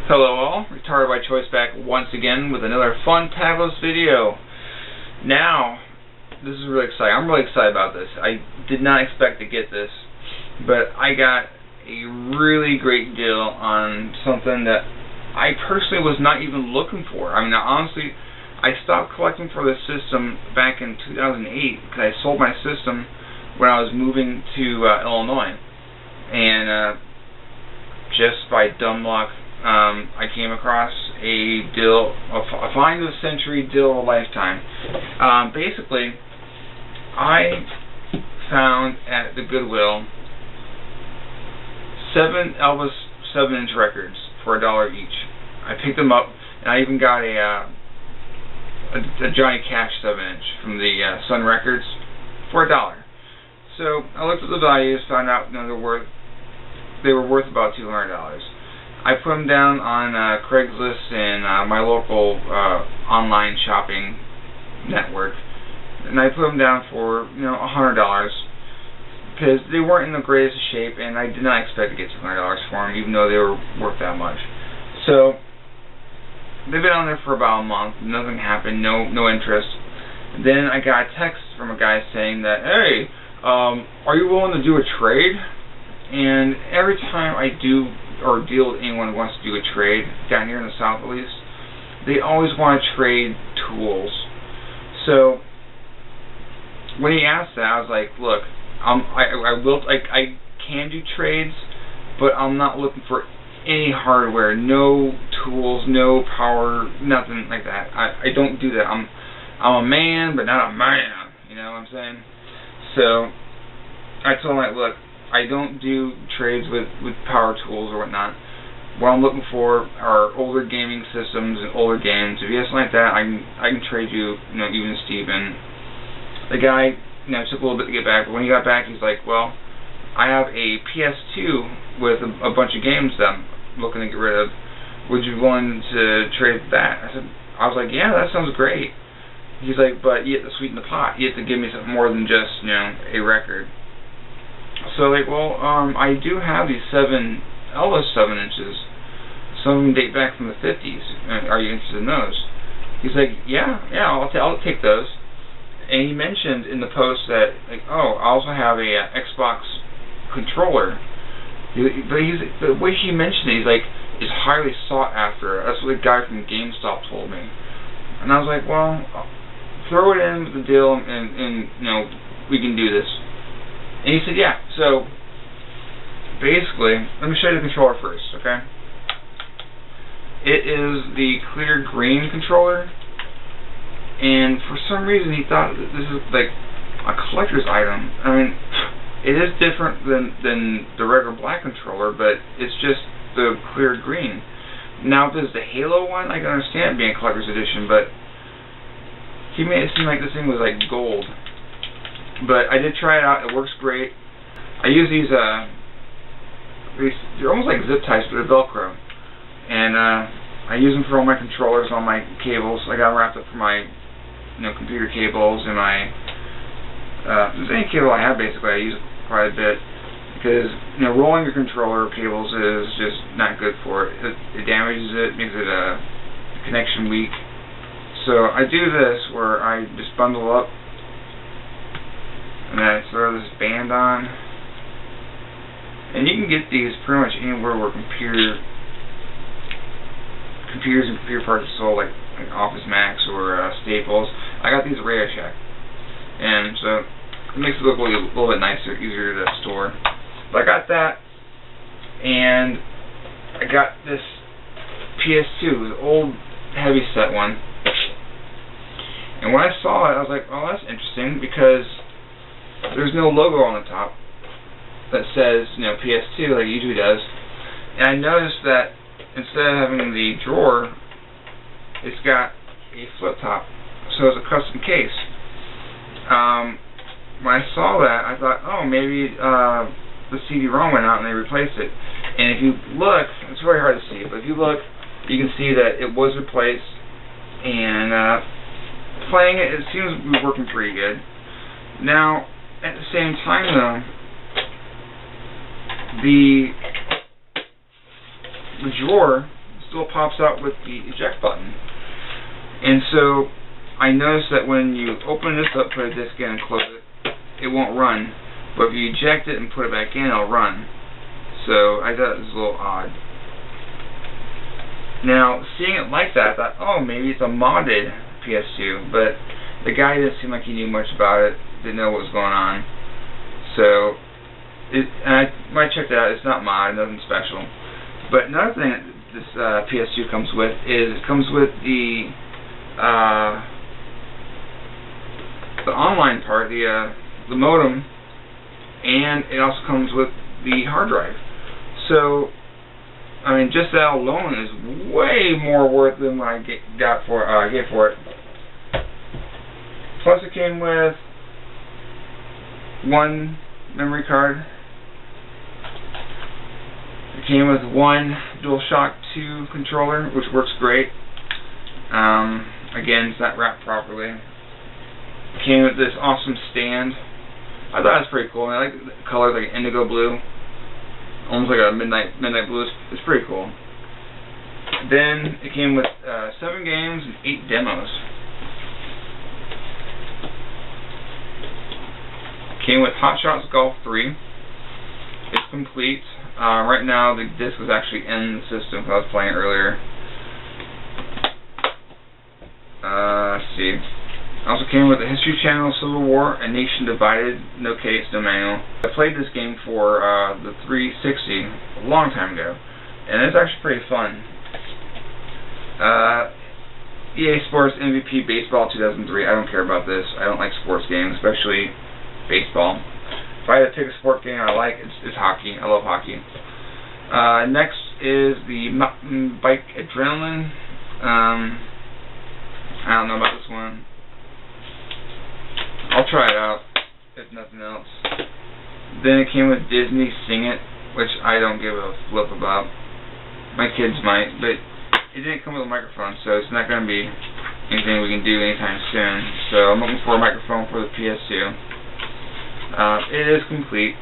Hello all, Retarded by Choice back once again with another fun tagless video. Now, this is really exciting. I'm really excited about this. I did not expect to get this, but I got a really great deal on something that I personally was not even looking for. I mean, honestly, I stopped collecting for this system back in 2008 because I sold my system when I was moving to Illinois, and just by dumb luck, I came across a deal, a find of the century, deal of a lifetime. Basically, I found at the Goodwill 7 Elvis 7-inch records for $1 each. I picked them up, and I even got a Johnny Cash 7-inch from the Sun Records for $1. So I looked at the values, found out they were worth about $200. I put them down on Craigslist and my local online shopping network, and I put them down for $100 because they weren't in the greatest shape, and I did not expect to get $200 for them, even though they were worth that much. So they've been on there for about a month. Nothing happened. No interest. Then I got a text from a guy saying that, hey, are you willing to do a trade? And every time I do or deal with anyone who wants to do a trade, down here in the South at least, they always want to trade tools. So when he asked that, I was like, look, I can do trades, but I'm not looking for any hardware, no tools, no power, nothing like that. I don't do that. I'm a man, but not a man. You know what I'm saying? So I told him, like, look, I don't do trades with power tools or whatnot. What I'm looking for are older gaming systems and older games. If you have something like that, I can trade you, even Steven. The guy, took a little bit to get back, but when he got back, he's like, well, I have a PS2 with a bunch of games that I'm looking to get rid of. Would you be willing to trade that? I was like, yeah, that sounds great. He's like, but you have to sweeten the pot. You have to give me something more than just, a record. So, like, well, I do have these 7 Elvis 7-inches. Some of them date back from the 50s. Are you interested in those? He's like, yeah, I'll take those. And he mentioned in the post that, like, oh, I also have a Xbox controller. But the way he mentioned it, he's like, is highly sought after. That's what the guy from GameStop told me. And I was like, well, throw it in with the deal, and we can do this. And he said, yeah. So basically, let me show you the controller first, okay? It is the clear green controller, and for some reason he thought that this is like a collector's item. I mean, it is different than the regular black controller, but it's just the clear green. Now, if this is the Halo one, I can understand it being a collector's edition, but he made it seem like this thing was like gold. But I did try it out. It works great. I use these they're almost like zip ties, but they're Velcro. And I use them for all my controllers, all my cables. I got them wrapped up for my computer cables and my if there's any cable I have, basically I use it quite a bit, because rolling your controller cables is just not good for it. It damages it, makes it connection weak. So I do this where I just bundle up and then I throw this band on, and you can get these pretty much anywhere where computers and computer parts are sold, like Office Max or Staples. I got these at Radio Shack, and so it makes it look a little bit nicer, easier to store. But I got that, and I got this PS2, the old heavy set one. And when I saw it, I was like, oh, that's interesting, because there's no logo on the top that says, PS2 like it usually does. And I noticed that instead of having the drawer, it's got a flip top, so it's a custom case. When I saw that, I thought, oh, maybe the CD-ROM went out and they replaced it. And if you look, it's very hard to see, but if you look, you can see that it was replaced, and playing it, it seems to be working pretty good. Now, at the same time, though, the drawer still pops out with the eject button. And so I noticed that when you open this up, put a disc in and close it, it won't run. But if you eject it and put it back in, it'll run. So I thought it was a little odd. Now, seeing it like that, I thought, oh, maybe it's a modded PS2. But the guy didn't seem like he knew much about it, didn't know what was going on. So, when I checked it out, it's not modded, nothing special. But another thing that this PS2 comes with is it comes with the online part, the modem, and it also comes with the hard drive. So, I mean, just that alone is way more worth than what I gave for it. Plus, it came with one memory card. It came with one DualShock 2 controller, which works great. Again, it's not wrapped properly. It came with this awesome stand. I thought it was pretty cool. I like the colors, like indigo blue, almost like a midnight blue. It's pretty cool. Then it came with 7 games and 8 demos. It came with Hot Shots Golf 3. It's complete. Right now, the disc was actually in the system because I was playing it earlier. Let's see. It also came with the History Channel, Civil War, A Nation Divided, no case, no manual. I played this game for the 360 a long time ago, and it's actually pretty fun. EA Sports MVP Baseball 2003. I don't care about this. I don't like sports games, especially baseball. If I had to pick a sport game I like, it's hockey. I love hockey. Next is the Mountain Bike Adrenaline. I don't know about this one. I'll try it out, if nothing else. Then it came with Disney Sing It, which I don't give a flip about. My kids might, but it didn't come with a microphone, so it's not going to be anything we can do anytime soon. So I'm looking for a microphone for the PS2. It is complete.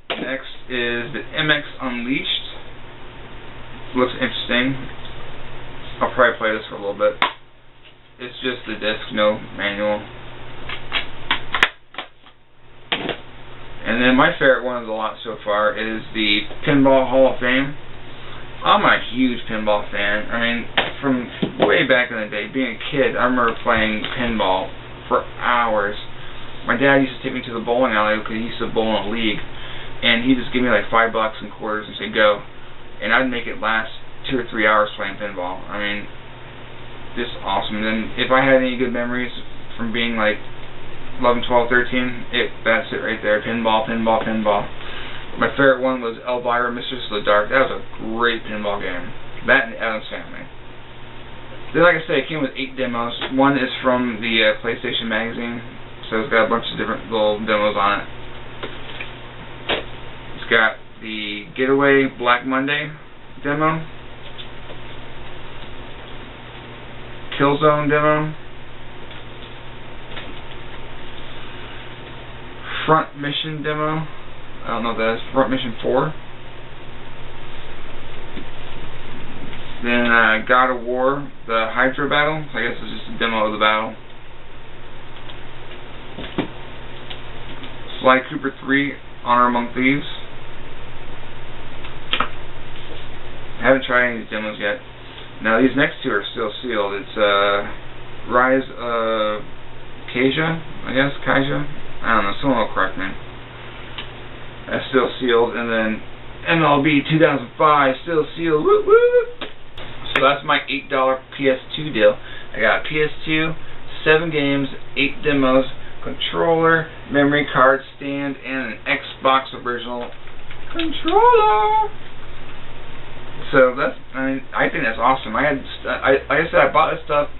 Next is the MX Unleashed. Looks interesting. I'll probably play this for a little bit. It's just the disc, no manual. And then my favorite one of the lot so far is the Pinball Hall of Fame. I'm a huge pinball fan. I mean, from way back in the day, being a kid, I remember playing pinball for hours. My dad used to take me to the bowling alley because he used to bowl in a league, and he'd just give me like $5 and quarters and say go, and I'd make it last 2 or 3 hours playing pinball. I mean, just awesome. And then if I had any good memories from being like 11, 12, 13, that's it right there. Pinball, pinball, pinball. My favorite one was Elvira, Mistress of the Dark. That was a great pinball game. That and the Addams Family. Then, like I said, it came with 8 demos. One is from the PlayStation magazine, so it's got a bunch of different little demos on it. It's got the Getaway Black Monday demo, Killzone demo, Front Mission demo. I don't know what that is. Front Mission 4. Then God of War, the Hydra battle. I guess it's just a demo of the battle. Sly Cooper 3, Honor Among Thieves. I haven't tried any of these demos yet. Now these next 2 are still sealed. It's Rise of Kaija, I guess, Kaija. I don't know, someone will correct me. That's still sealed, and then MLB 2005 still sealed. Woo woo! So that's my $8 PS2 deal. I got a PS2, 7 games, 8 demos, controller, memory card stand, and an Xbox original controller. So that's, I think that's awesome. Like I said, I bought this stuff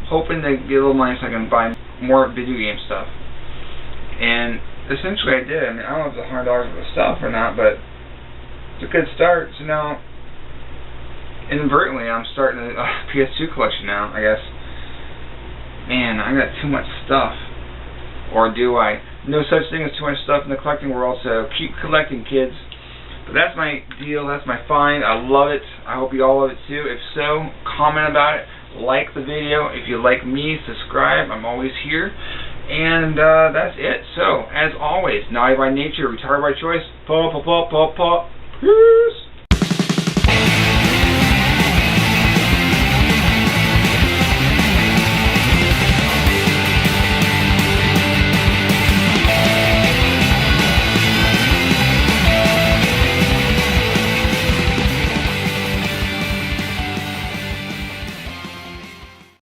hoping to get a little money so I can buy more video game stuff. And essentially I did. I mean, I don't know if it's $100 worth of stuff or not, but it's a good start. So now, inadvertently, I'm starting a PS2 collection now, I guess. Man, I got too much stuff. Or do I? No such thing as too much stuff in the collecting world, so keep collecting, kids. But that's my deal. That's my find. I love it. I hope you all love it too. If so, comment about it. Like the video. If you like me, subscribe. I'm always here. And that's it. So, as always, naughty by nature, retarded by choice. Peace.